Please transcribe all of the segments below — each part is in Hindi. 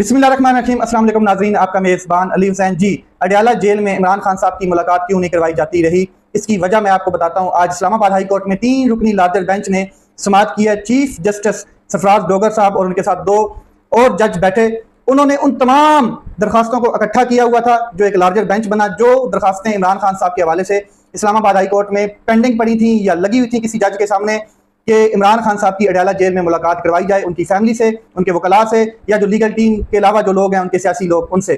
बिस्मिल्लाहिर्रहमानिर्रहीम। अस्सलाम वालेकुम नाज़रीन, आपका मेज़बान अली हुसैन जी। अडयाला जेल में इमरान खान साहब की मुलाकात क्यों नहीं करवाई जाती रही, इसकी वजह मैं आपको बताता हूँ। आज इस्लामाबाद हाई कोर्ट में 3 रुकनी लार्जर बेंच ने समाअत की है। चीफ जस्टिस सरफराज डोगर साहब और उनके साथ 2 और जज बैठे। उन्होंने उन तमाम दरखास्तों को इकट्ठा किया हुआ था जो एक लार्जर बेंच बना, जो दरखास्तें इमरान खान साहब के हवाले से इस्लामाबाद हाई कोर्ट में पेंडिंग पड़ी थी या लगी हुई थी किसी जज के सामने कि इमरान खान साहब की अडयाला जेल में मुलाकात करवाई जाए, उनकी फैमिली से, उनके वकला से, या जो लीगल टीम के अलावा जो लोग हैं उनके सियासी लोग, उनसे।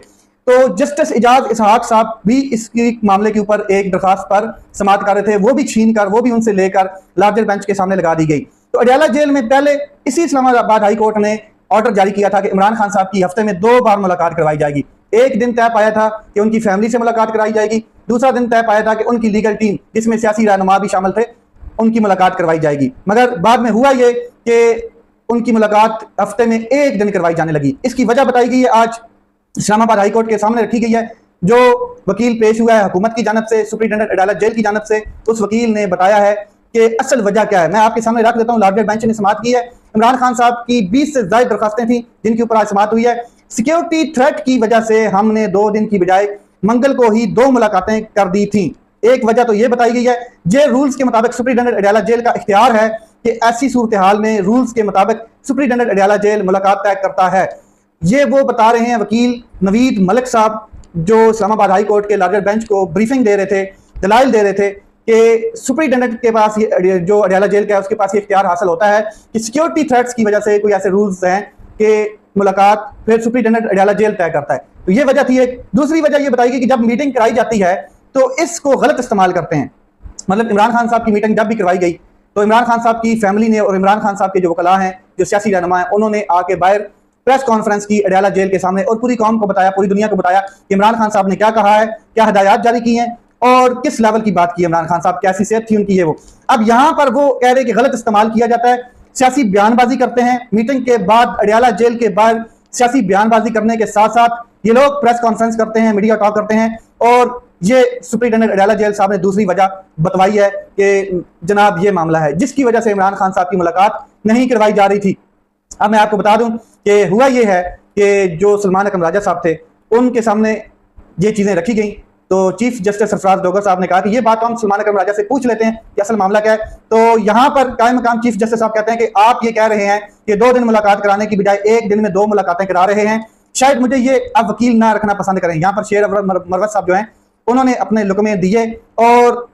तो जस्टिस इजाज इसहाक साहब भी इस मामले के ऊपर एक दरखास्त पर समाअत कर रहे थे, वो भी छीन कर, वो भी उनसे लेकर लार्जर बेंच के सामने लगा दी गई। तो अडयाला जेल में पहले इसी इस्लामाबाद हाई कोर्ट ने ऑर्डर जारी किया था कि इमरान खान साहब की हफ्ते में 2 बार मुलाकात करवाई जाएगी। एक दिन तय पाया था कि उनकी फैमिली से मुलाकात कराई जाएगी, दूसरा दिन तय पाया था कि उनकी लीगल टीम, जिसमें सियासी रहनुमा भी शामिल थे, उनकी मुलाकात करवाई जाएगी। मगर बाद में हुआ ये कि उनकी मुलाकात हफ्ते में 1 दिन करवाई जाने लगी। इसकी वजह बताई गई है, आज इस्लामाबाद हाई कोर्ट के सामने रखी गई है। जो वकील पेश हुआ है हुकूमत की जानब से, सुप्रिंटेंडेंट अदालत जेल की जानब से, उस वकील ने बताया है कि असल वजह क्या है। मैं आपके सामने रख देता हूँ। लार्जर बेंच ने समाअत की है। इमरान खान साहब की 20 से ज्यादा दरखास्तें थी जिनके ऊपर आज समाअत हुई है। सिक्योरिटी थ्रेट की वजह से हमने 2 दिन की बजाय मंगल को ही 2 मुलाकातें कर दी थी। एक वजह तो यह बताई गई है, जे रूल्स के मुताबिक सुप्रिंटेंडेंट अडयाला जेल का इख्तियार है कि ऐसी सूरत हाल में रूल्स के मुताबिक सुप्रिंटेंडेंट अडयाला जेल मुलाकात तय करता है। ये वो बता रहे हैं वकील नवीद मलिक साहब, जो इस्लामाबाद हाई कोर्ट के लार्जर बेंच को ब्रीफिंग दे रहे थे, दलाइल दे रहे थे कि सुप्रिंटेंडेंट के पास ये जो अडयाला जेल का है उसके पास ये इख्तियार हासिल होता है कि सिक्योरिटी थ्रेट्स की वजह से कोई ऐसे रूल्स हैं कि मुलाकात फिर सुप्रिंटेंडेंट अडयाला जेल तय करता है। तो ये वजह थी एक। दूसरी वजह ये बताई गई कि जब मीटिंग कराई जाती है तो इसको गलत इस्तेमाल करते हैं। मतलब इमरान खान साहब की मीटिंग जब भी करवाई गई तो इमरान खान साहब की फैमिली ने और इमरान खान साहब के जो वकला हैं, जो सियासी रहनुमा हैं, उन्होंने आके बाहर प्रेस कॉन्फ्रेंस की अडयाला जेल के सामने और पूरी कौम को बताया, पूरी दुनिया को बताया कि इमरान खान साहब ने क्या कहा है, क्या हिदायत जारी की हैं और किस लेवल की बात की इमरान खान साहब, कैसी सेहत थी उनकी, ये वो। अब यहाँ पर वो कह रहे कि गलत इस्तेमाल किया जाता है, सियासी बयानबाजी करते हैं। मीटिंग के बाद अडयाला जेल के बाहर सियासी बयानबाजी करने के साथ साथ ये लोग प्रेस कॉन्फ्रेंस करते हैं, मीडिया टॉक करते हैं। और ये सुप्रिंटेंडेंट अडयाला जेल साहब ने दूसरी वजह बताई है कि जनाब ये मामला है जिसकी वजह से इमरान खान साहब की मुलाकात नहीं करवाई जा रही थी। अब मैं आपको बता दूं कि हुआ ये है कि जो सलमान अकरम राजा साहब थे उनके सामने ये चीजें रखी गई। तो चीफ जस्टिस सरफराज डोगर साहब ने कहा कि ये बात तो हम सलमान अकरम राजा से पूछ लेते हैं कि असल मामला क्या है। तो यहाँ पर कायम मकाम चीफ जस्टिस साहब कहते हैं कि आप ये कह रहे हैं कि 2 दिन मुलाकात कराने की बजाय 1 दिन में 2 मुलाकातें करा रहे हैं। शायद मुझे ये अब वकील ना रखना पसंद करें। यहाँ पर शेर मरवत साहब जो हैं उन्होंने अपने लुकमे दिए और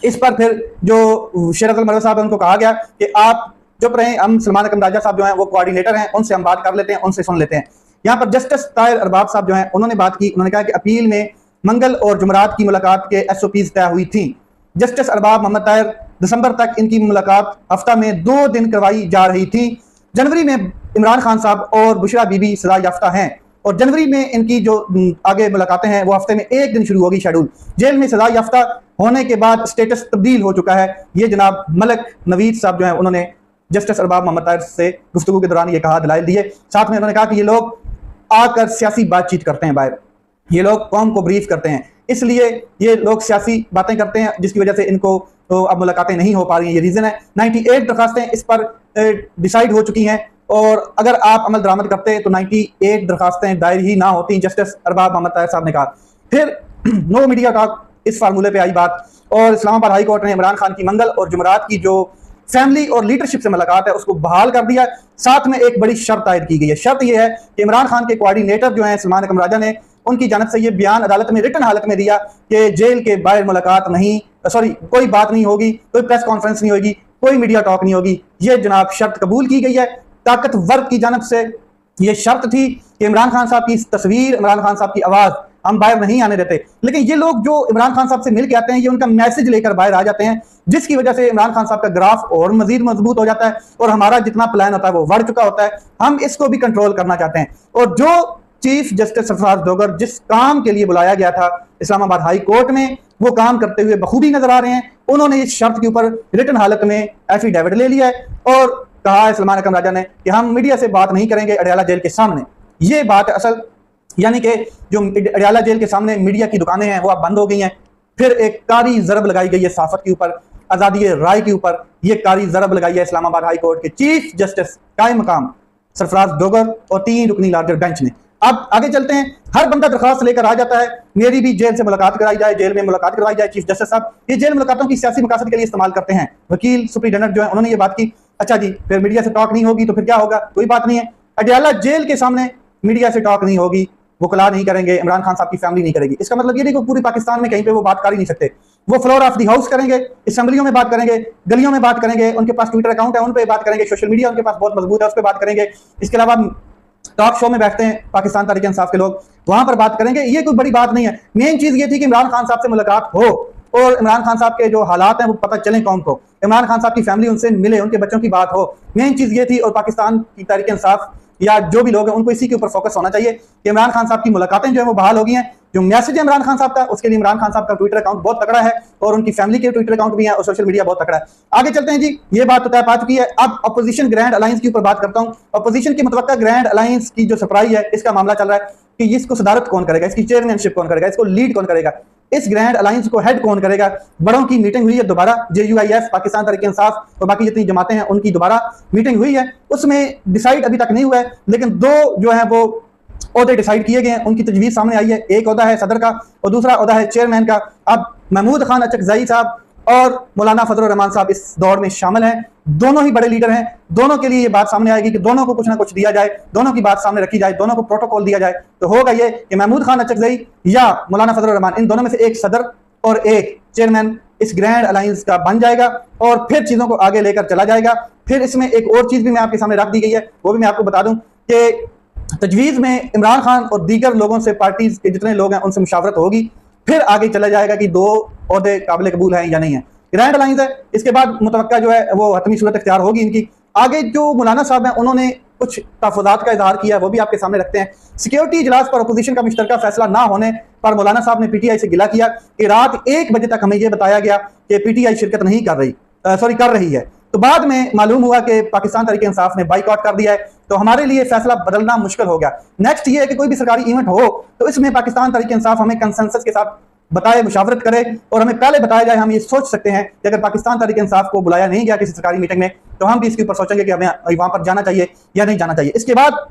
इस पर फिर जो शेर मरवत साहब उनको कहा गया कि आप चुप रहें, हम सलमान अकरम राजा साहब जो हैं वो कोऑर्डिनेटर हैं, उनसे हम बात कर लेते हैं, उनसे सुन लेते हैं। यहाँ पर जस्टिस ताहिर अरबाब साहब जो हैं उन्होंने बात की। उन्होंने कहा कि अपील में मंगल और जुमरात की मुलाकात के SOPs तय हुई थी। जस्टिस अरबाब मोहम्मद ताहिर, दिसंबर तक इनकी मुलाकात हफ्ता में 2 दिन करवाई जा रही थी। जनवरी में इमरान खान साहब और बुशरा बीबी सजा याफ्ता हैं और जनवरी में इनकी जो आगे मुलाकातें हैं वो हफ्ते में 1 दिन शुरू होगी शेड्यूल। जेल में सजा याफ्ता होने के बाद स्टेटस तब्दील हो चुका है। ये जनाब मलिक नवीद साहब जो हैं उन्होंने जस्टिस अरबाब मोहम्मद ताहिर से गुफ्तगू के दौरान ये कहा, दलाइल दिए। साथ में उन्होंने कहा कि ये लोग आकर सियासी बातचीत करते हैं बाहर, ये लोग कौम को ब्रीफ करते हैं, इसलिए ये लोग सियासी बातें करते हैं जिसकी वजह से इनको तो अब मुलाकातें नहीं हो पा रही हैं। ये रीज़न है। 98 दरखास्तें इस पर डिसाइड हो चुकी हैं और अगर आप अमल दरामद करते तो 98 दरखास्तें दायर ही ना होती, जस्टिस अरबाब मोहम्मद ताहिर साहब ने कहा। फिर नो मीडिया टॉक, इस फार्मूले पे आई बात और इस्लामाबाद हाई कोर्ट ने इमरान खान की मंगल और जुमरात की जो फैमिली और लीडरशिप से मुलाकात है उसको बहाल कर दिया। साथ में एक बड़ी शर्त आयद की गई है। शर्त यह है कि इमरान खान के कोऑर्डिनेटर जो हैं सलमान अकरम राजा ने उनकी जानब से ये बयान अदालत में रिटन हालत में दिया कि जेल के बाहर मुलाकात नहीं, कोई बात नहीं होगी, कोई प्रेस कॉन्फ्रेंस नहीं होगी, कोई मीडिया टॉक नहीं होगी। ये जनाब शर्त कबूल की गई है। ताकतवर की जानब से ये शर्त थी कि इमरान खान साहब की तस्वीर, इमरान खान साहब की आवाज़ हम बाहर नहीं आने देते। लेकिन ये लोग जो इमरान खान साहब से मिल के आते हैं ये उनका मैसेज लेकर बाहर आ जाते हैं, जिसकी वजह से इमरान खान साहब का ग्राफ और मजीद मजबूत हो जाता है और हमारा जितना प्लान होता है वो बढ़ चुका होता है। हम इसको भी कंट्रोल करना चाहते हैं। और जो चीफ जस्टिस सरफराज डोगर जिस काम के लिए बुलाया गया था इस्लामाबाद हाई कोर्ट में, वो काम करते हुए बखूबी नजर आ रहे हैं। उन्होंने इस शर्त के ऊपर रिटन हालत में एफिडेविट ले लिया है और कहा है सलमान अकरम राजा ने कि हम मीडिया से बात नहीं करेंगे अडयाला जेल के सामने। ये बात असल, यानी कि जो अडयाला जेल के सामने मीडिया की दुकानें हैं वो अब बंद हो गई हैं। फिर एक कारी ज़रब लगाई गई है सहाफ़त के ऊपर, आज़ादी राय के ऊपर। ये कारी ज़रब लगाई है इस्लामाबाद हाई कोर्ट के चीफ जस्टिस कायम मकाम सरफराज डोगर और 3 रुकनी लार्जर बेंच ने। अब आगे चलते हैं। हर बंदा दरखास्त लेकर आ जाता है, मेरी भी जेल से मुलाकात कराई जाए, जेल में मुलाकात करवाई जाए। चीफ जस्टिस साहब ये जेल मुलाकातों की सियासी मकासद के लिए इस्तेमाल करते हैं। वकील सुप्रीडेंटेंट जो है उन्होंने ये बात की। अच्छा जी, फिर मीडिया से टॉक नहीं होगी तो फिर क्या होगा? कोई बात नहीं है। अडयाला जेल के सामने मीडिया से टॉक नहीं होगी, वकला नहीं करेंगे, इमरान खान साहब की फैमिली नहीं करेगी। इसका मतलब ये नहीं कि पूरे पाकिस्तान में कहीं पे वो बात कर ही नहीं सकते। वो फ्लोर ऑफ द हाउस करेंगे, असेंबलियों में बात करेंगे, गलियों में बात करेंगे, उनके पास ट्विटर अकाउंट है उन पे बात करेंगे, सोशल मीडिया उनके पास बहुत मजबूत है उस पर बात करेंगे। इसके अलावा टॉक शो में बैठते हैं पाकिस्तान तहरीक इंसाफ के लोग, वहां पर बात करेंगे। ये कोई बड़ी बात नहीं है। मेन चीज ये थी कि इमरान खान साहब से मुलाकात हो और इमरान खान साहब के जो हालात हैं वो पता चले कौम को, इमरान खान साहब की फैमिली उनसे मिले, उनके बच्चों की बात हो। मेन चीज ये थी। और पाकिस्तान की तहरीक इंसाफ या जो भी लोग हैं उनको इसी के ऊपर फोकस होना चाहिए कि इमरान खान साहब की मुलाकातें जो है वो बहाल हो गई हैं। जो मैसेज है इमरान खान साहब का, उसके लिए इमरान खान साहब का ट्विटर अकाउंट बहुत तगड़ा है और उनकी फैमिली के ट्विटर अकाउंट भी है और सोशल मीडिया बहुत तगड़ा है। आगे चलते हैं जी, ये बात तो तय पा चुकी है। अब अपोजिशन ग्रैंड अलायंस के ऊपर बात करता हूं। अपोजिशन की मुतवक्का ग्रैंड अलायंस की जो सरप्राइज है, इसका मामला चल रहा है कि इसको सदारत कौन करेगा, इसकी चेयरमैनशिप कौन करेगा, इसको लीड कौन करेगा, इस ग्रैंड अलायंस को हेड कौन करेगा। बड़ों की मीटिंग हुई है दोबारा, JUIF पाकिस्तान तहरीक इंसाफ और बाकी जितनी जमातें हैं उनकी दोबारा मीटिंग हुई है। उसमें डिसाइड अभी तक नहीं हुआ है, लेकिन दो जो है वो ओहदे डिसाइड किए गए हैं, उनकी तजवीज़ सामने आई है। एक ओहदा है सदर का और दूसरा ओहदा है चेयरमैन का। अब महमूद खान अचकज़ई साहब और मौलाना फजलुर रहमान साहब इस दौड़ में शामिल हैं। दोनों ही बड़े लीडर हैं। दोनों के लिए ये बात सामने आएगी कि दोनों को कुछ ना कुछ दिया जाए, दोनों की बात सामने रखी जाए, दोनों को प्रोटोकॉल दिया जाए। तो होगा ये कि महमूद खान अचकज़ई या मौलाना फजलुर रहमान, इन दोनों में से एक सदर और एक चेयरमैन इस ग्रैंड अलायंस का बन जाएगा और फिर चीज़ों को आगे लेकर चला जाएगा। फिर इसमें एक और चीज़ भी मैं आपके सामने रख दी गई है, वो भी मैं आपको बता दूं कि तजवीज़ में इमरान खान और दीगर लोगों से, पार्टीज के जितने लोग हैं उनसे मुशावरत होगी। फिर आगे चला जाएगा कि दो ओहदे काबिल कबूल हैं या नहीं है। ग्रैंड अलायंस है, इसके बाद मुतवक्का जो है वो हतमी सूरत इख्तियार होगी इनकी। आगे जो मौलाना साहब हैं उन्होंने कुछ तहफ़्फ़ुज़ात का इजहार किया, वो भी आपके सामने रखते हैं। सिक्योरिटी इजलास पर अपोजिशन का मुश्तरका फैसला ना होने पर मौलाना साहब ने PTI से गिला किया कि रात 1 बजे तक हमें यह बताया गया कि PTI शिरकत नहीं कर रही, कर रही है। तो बाद में मालूम हुआ कि पाकिस्तान तहरीक इंसाफ ने बाइकआउट कर दिया है। तो हमारे लिए फैसला बदलना मुश्किल हो गया। नेक्स्ट ये है कि कोई भी सरकारी इवेंट हो तो इसमें पाकिस्तान तहरीक इंसाफ हमें कंसेंसस के साथ बताए, मुशावरत करे और हमें पहले बताया जाए। हम ये सोच सकते हैं कि अगर पाकिस्तान तहरीक इंसाफ को बुलाया नहीं गया किसी सरकारी मीटिंग में तो हम भी इसके ऊपर सोचेंगे कि हमें वहां पर जाना चाहिए या नहीं जाना चाहिए। इसके बाद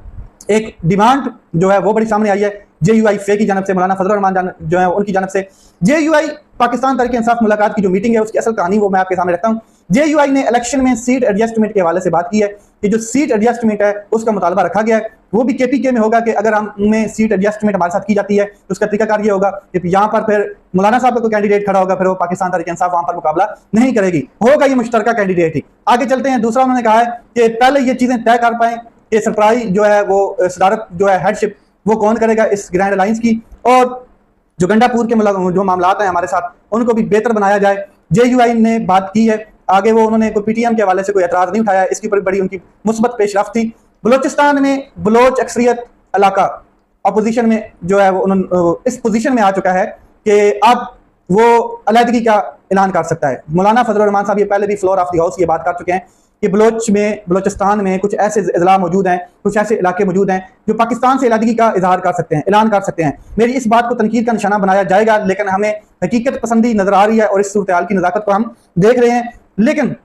एक डिमांड जो है वो बड़ी सामने आई है JUIF की जानब से, मौलाना फजलुर रहमान जो है उनकी जानब से। JUI पाकिस्तान तहरीक इंसाफ मुलाकात की जो मीटिंग है उसकी असल कहानी वो मैं आपके सामने रखता हूँ। JUI ने इलेक्शन में सीट एडजस्टमेंट के हवाले से बात की है कि जो सीट एडजस्टमेंट है उसका मुतालबा रखा गया है। वो भी KPK में होगा कि अगर हमें सीट एडजस्टमेंट हमारे साथ की जाती है तो उसका तरीकाकार ये होगा कि यहाँ पर फिर मौलाना साहब का कोई कैंडिडेट खड़ा होगा, फिर वो पाकिस्तान तहरीक इंसाफ वहां पर मुकाबला नहीं करेगी, होगा ये मुश्तरका कैंडिडेट ही। आगे चलते हैं। दूसरा उन्होंने कहा है कि पहले ये चीजें तय कर पाए कि सरप्राइज जो है वो सदारत जो है हेडशिप वो कौन करेगा इस ग्रैंड अलायंस की, और जो गंडापुर के जो मामलात हैं हमारे साथ उनको भी बेहतर बनाया जाए। JUI ने बात की है। आगे वो उन्होंने कोई PTM के हवाले से कोई एतराज नहीं उठाया, इसकी ऊपर बड़ी उनकी मुस्बत पेशरफ्त थी। बलोचिस्तान में बलोच अक्सरियत इलाका अपोजिशन में जो है वो उन्होंने इस पोजीशन में आ चुका है कि अब वो अलहदगी का ऐलान कर सकता है। मौलाना फजलुर रहमान साहब ये पहले भी फ्लोर ऑफ द हाउस ये बात कर चुके हैं कि बलोचिस्तान में कुछ ऐसे अजला मौजूद हैं, कुछ ऐसे इलाके मौजूद हैं जो पाकिस्तान से अलहदगी का इजहार कर सकते हैं, ऐलान कर सकते हैं। मेरी इस बात को तनकीद का निशाना बनाया जाएगा, लेकिन हमें हकीकत पसंदी नजर आ रही है और इस सूरत हाल की नज़ाकत को हम देख रहे हैं। लेकिन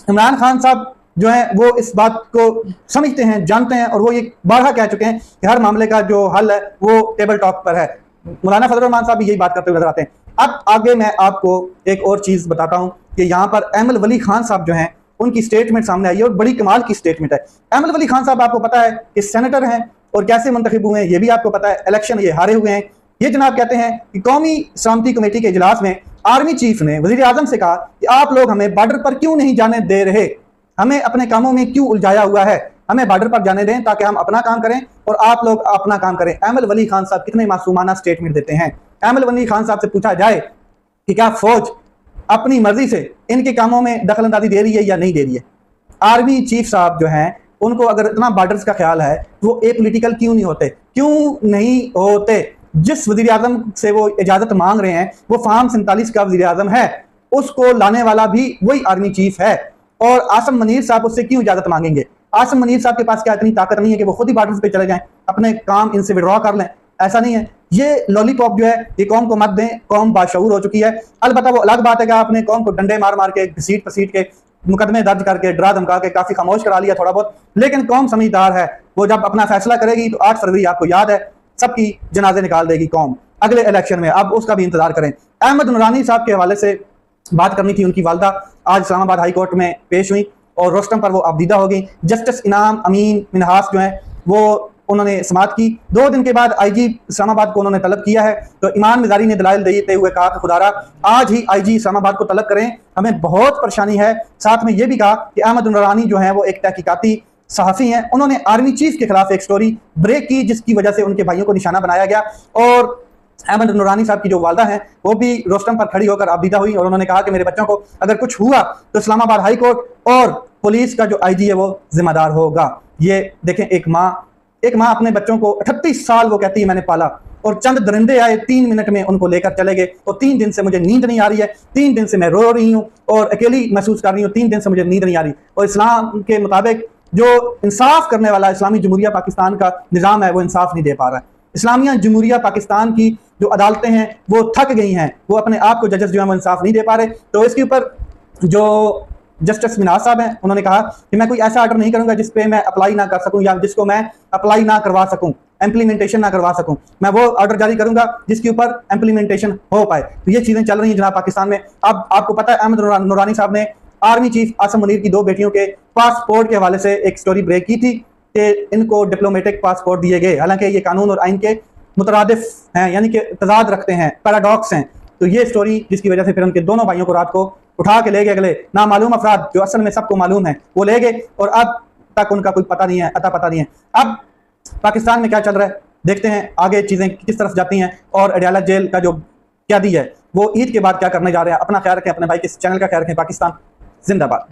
इमरान खान साहब जो है वो इस बात को समझते हैं, जानते हैं और वो ये बारहा कह चुके हैं कि हर मामले का जो हल है वो टेबल टॉक पर है। मौलाना फजलुर रहमान साहब भी यही बात करते हुए नजर आते हैं। अब आगे मैं आपको एक और चीज़ बताता हूँ कि यहाँ पर अहमद वली खान साहब जो हैं उनकी स्टेटमेंट सामने आई है और बड़ी कमाल की स्टेटमेंट है। अहमद वली खान साहब आपको पता है कि सेनेटर हैं और कैसे मुंतखब हुए हैं ये भी आपको पता है, इलेक्शन ये हारे हुए हैं। ये जनाब कहते हैं कि कौमी सलामती कमेटी के इजलास में आर्मी चीफ ने वजीर आजम से कहा कि आप लोग हमें बॉर्डर पर क्यों नहीं जाने दे रहे, हमें अपने कामों में क्यों उलझाया हुआ है, हमें बॉर्डर पर जाने दें ताकि हम अपना काम करें और आप लोग अपना काम करें। अहमद वली खान साहब कितने मासूमाना स्टेटमेंट देते हैं। अहमद वली खान साहब से पूछा जाए कि क्या फौज अपनी मर्जी से इनके कामों में दखल अंदाजी दे रही है या नहीं दे रही है। आर्मी चीफ साहब जो हैं उनको अगर इतना बॉर्डर्स का ख्याल है वो एपॉलिटिकल क्यों नहीं होते, क्यों नहीं होते। जिस वजीर आजम से वो इजाजत मांग रहे हैं वो फार्म 47 का वजीर आजम है, उसको लाने वाला भी वही आर्मी चीफ है और आसम मनीर साहब उससे क्यों इजाजत मांगेंगे। आसम मनीर साहब के पास क्या इतनी ताकत नहीं है कि वो खुद ही बॉर्डर्स पे चले जाएं, अपने काम इनसे विड्रॉ कर लें, ऐसा नहीं है। ये लॉलीपॉप जो है ये कौम को मत दें, कौम बाशऊर हो चुकी है। अलबत्ता वो अलग बात है कि आपने कौम को डंडे मार मार के घसीट पसीट के मुकदमे दर्ज करके डरा धमका के काफी खामोश करा लिया थोड़ा बहुत, लेकिन कौम समझदार है, वो जब अपना फैसला करेगी तो 8 फरवरी आपको याद है सबकी जनाजे निकाल देगी कौम अगले इलेक्शन में। अब उसका भी इंतजार करें। अहमद नूरानी साहब के हवाले से बात करनी थी। उनकी वालदा आज इस्लामाबाद हाई कोर्ट में पेश हुई और रोस्टम पर वो अब्दीदा हो गई। जस्टिस इनाम अमीन मिनहास जो है वो उन्होंने समाअत की। 2 दिन के बाद आईजी इस्लामाबाद को उन्होंने तलब किया है, तो ईमान मिजारी ने दलाइल देते हुए कहा कि खुदारा आज ही आईजी इस्लामाबाद को तलब करें, हमें बहुत परेशानी है। साथ में ये भी कहा कि अहमद नूरानी जो है वो एक तहकीकाती सहाफ़ी हैं, उन्होंने आर्मी चीफ के खिलाफ एक स्टोरी ब्रेक की जिसकी वजह से उनके भाइयों को निशाना बनाया गया। और अहमद नूरानी साहब की जो वालदा हैं वो भी रोस्टम पर खड़ी होकर आबीदा हुई और उन्होंने कहा कि मेरे बच्चों को अगर कुछ हुआ तो इस्लामाबाद हाई कोर्ट और पुलिस का जो आईजी है वो जिम्मेदार होगा। ये देखें, एक माँ अपने बच्चों को 38 साल वो कहती है मैंने पाला, और चंद दरिंदे आए 3 मिनट में उनको लेकर चले गए। और 3 दिन से मुझे नींद नहीं आ रही है, 3 दिन से मैं रो रही हूँ और अकेली महसूस कर रही हूँ, 3 दिन से मुझे नींद नहीं आ रही। और इस्लाम के मुताबिक जो इंसाफ करने वाला इस्लामी जमहूरिया पाकिस्तान का निज़ाम है वो इंसाफ नहीं दे पा रहा है। इस्लामिया जमहूरिया पाकिस्तान की जो अदालतें हैं वो थक गई हैं, वो अपने आप को जजेस जो है वो इंसाफ नहीं दे पा रहे। तो इसके ऊपर जो जस्टिस मिनाज साहब हैं उन्होंने कहा कि मैं कोई ऐसा ऑर्डर नहीं करूंगा जिस पे मैं अप्लाई ना कर सकूं या जिसको मैं अप्लाई ना करवा सकूं, इम्प्लीमेंटेशन ना करवा सकूं। मैं वो ऑर्डर जारी करूंगा जिसके ऊपर इम्प्लीमेंटेशन हो पाए। तो ये चीजें चल रही हैं जनाब पाकिस्तान में। अब आपको पता है अहमद नूरानी साहब ने आर्मी चीफ आसम मुनीर की 2 बेटियों के पासपोर्ट के हवाले से एक स्टोरी ब्रेक की थी कि इनको डिप्लोमेटिक पासपोर्ट दिए गए, हालांकि ये कानून और आइन के मुतरादिफ हैं, यानी कि तजाद रखते हैं, पैराडॉक्स हैं। तो ये स्टोरी जिसकी वजह से फिर उनके दोनों भाइयों को रात को उठा के ले गए अगले नामालूम अफराद जो असल में सबको मालूम है वो ले गए और अब तक उनका कोई पता नहीं है, अता पता नहीं है। अब पाकिस्तान में क्या चल रहा है देखते हैं आगे चीजें किस तरफ जाती हैं। और अडयाला जेल का जो कैदी है वो ईद के बाद क्या करने जा रहे हैं। अपना ख्याल रखें, अपने भाई के चैनल का ख्याल रखें। पाकिस्तान जिंदाबाद।